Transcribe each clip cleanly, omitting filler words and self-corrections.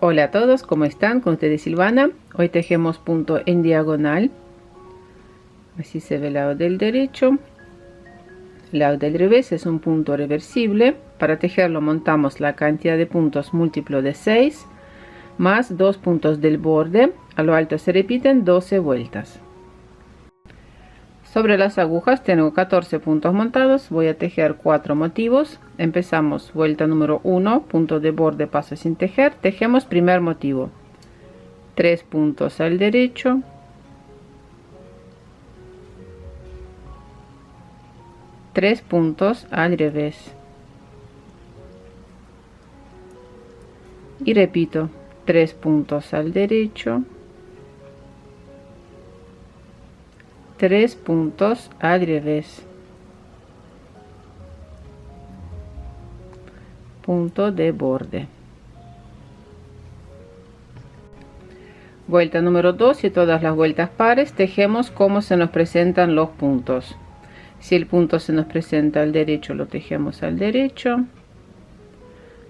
Hola a todos, ¿cómo están? Con ustedes Silvana. Hoy tejemos punto en diagonal. Así se ve el lado del derecho. El lado del revés es un punto reversible. Para tejerlo montamos la cantidad de puntos múltiplo de 6 más 2 puntos del borde. A lo alto se repiten 12 vueltas. Sobre las agujas tengo 14 puntos montados. Voy a tejer 4 motivos. Empezamos vuelta número 1, punto de borde, paso sin tejer. Tejemos primer motivo. 3 puntos al derecho. 3 puntos al revés. Y repito, 3 puntos al derecho. 3 puntos al revés. Punto de borde. Vuelta número 2 y todas las vueltas pares tejemos como se nos presentan los puntos. Si el punto se nos presenta al derecho, lo tejemos al derecho.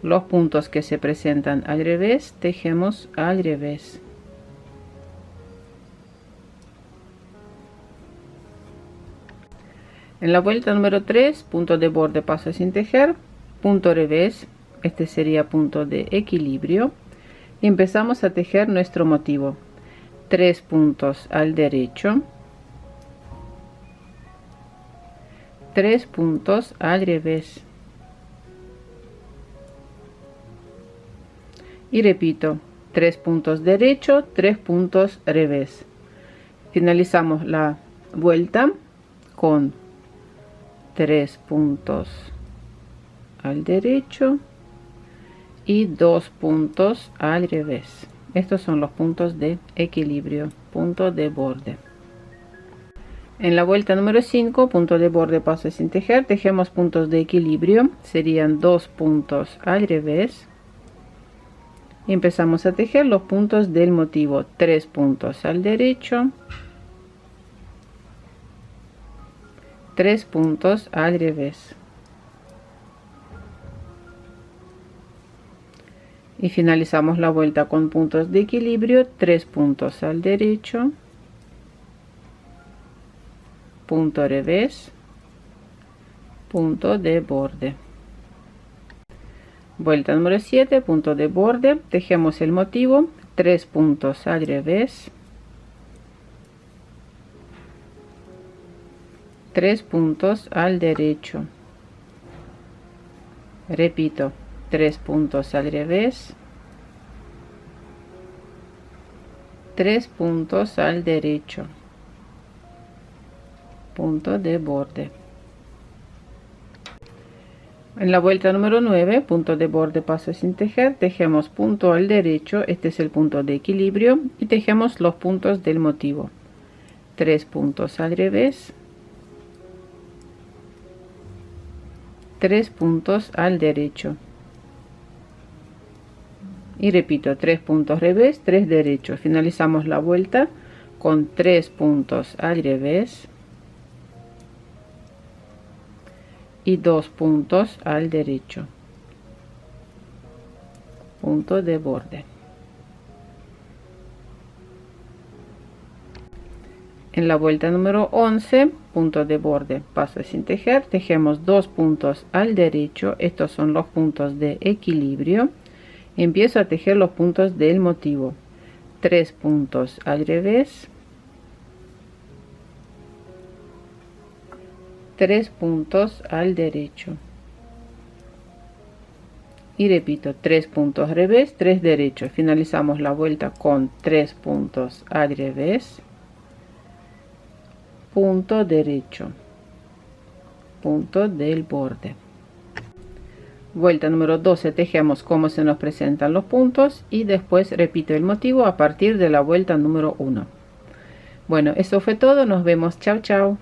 Los puntos que se presentan al revés, tejemos al revés. En la vuelta número 3, punto de borde, paso sin tejer, punto revés, este sería punto de equilibrio, y empezamos a tejer nuestro motivo. 3 puntos al derecho, 3 puntos al revés, y repito, 3 puntos derecho, 3 puntos revés. Finalizamos la vuelta con 3 puntos al derecho y 2 puntos al revés. Estos son los puntos de equilibrio, punto de borde. En la vuelta número 5, punto de borde, paso sin tejer, tejemos puntos de equilibrio, serían 2 puntos al revés. Y empezamos a tejer los puntos del motivo, 3 puntos al derecho, 3 puntos al revés. Y finalizamos la vuelta con puntos de equilibrio, 3 puntos al derecho, punto revés, punto de borde. Vuelta número 7, punto de borde, tejemos el motivo, 3 puntos al revés, 3 puntos al derecho, repito, 3 puntos al revés, 3 puntos al derecho, punto de borde. En la vuelta número 9, punto de borde, paso sin tejer, tejemos punto al derecho, este es el punto de equilibrio, y tejemos los puntos del motivo, 3 puntos al revés, 3 puntos al derecho, y repito, 3 puntos revés, 3 derechos. Finalizamos la vuelta con 3 puntos al revés y 2 puntos al derecho, punto de borde. En la vuelta número 11, punto de borde, paso sin tejer, tejemos 2 puntos al derecho, estos son los puntos de equilibrio. Empiezo a tejer los puntos del motivo, 3 puntos al revés, 3 puntos al derecho, y repito, 3 puntos revés, 3 derechos. Finalizamos la vuelta con 3 puntos al revés, punto derecho, punto del borde. Vuelta número 12, tejemos como se nos presentan los puntos y después repito el motivo a partir de la vuelta número 1. Bueno, eso fue todo, nos vemos, chao chao.